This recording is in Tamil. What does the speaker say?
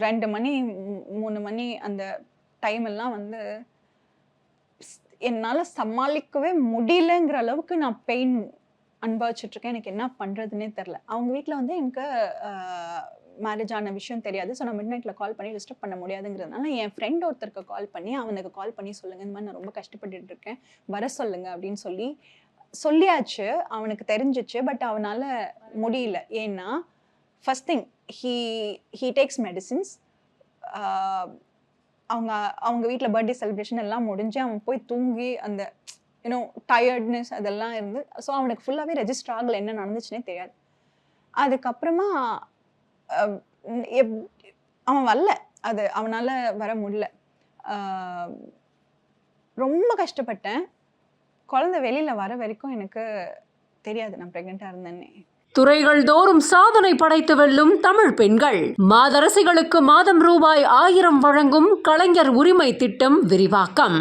2 மணி 3 மணி அந்த டைம் எல்லாம் வந்து என்னால சமாளிக்கவே முடியலங்கிற அளவுக்கு நான் பெயின் அனுபவிச்சுட்டு இருக்கேன். எனக்கு என்ன பண்றதுன்னே தெரியல. அவங்க வீட்ல வந்து எனக்கு மேரேஜ் ஆன விஷயம் தெரியாது. ஸோ நான் மிட் நைட்ல கால் பண்ணி டிஸ்டர்ப் பண்ண முடியாதுங்கிறதுனால என் ஃப்ரெண்ட் ஒருத்தருக்கு கால் பண்ணி, அவனுக்கு கால் பண்ணி சொல்லுங்க, இந்த மாதிரி நான் ரொம்ப கஷ்டப்பட்டுட்டு இருக்கேன், வர சொல்லுங்க அப்படின்னு சொல்லியாச்சு. அவனுக்கு தெரிஞ்சிச்சு. பட் அவனால முடியல. ஏன்னா first thing he takes medicines. அவங்க வீட்டில் பர்த்டே செலிப்ரேஷன் எல்லாம் முடிஞ்சு அவன் போய் தூங்கி அந்த டயர்ட்னஸ் அதெல்லாம் இருந்து, ஸோ அவனுக்கு ஃபுல்லாகவே ரெஜிஸ்டர் ஆகலை, என்ன நடந்துச்சுன்னே தெரியாது. அதுக்கப்புறமா அவன் வரல, அது அவனால் வர முடியல. ரொம்ப கஷ்டப்பட்டேன். குழந்தை வெளியில் வர வரைக்கும் எனக்கு தெரியாது நான் ப்ரெக்னெண்ட்டாக இருந்தேன்னே. துறைகள் தோறும் சாதனை படைத்து வெல்லும் தமிழ் பெண்கள். மாதரசிகளுக்கு மாதம் ரூபாய் 1000 வழங்கும் கலைஞர் உரிமை திட்டம் விரிவாக்கம்.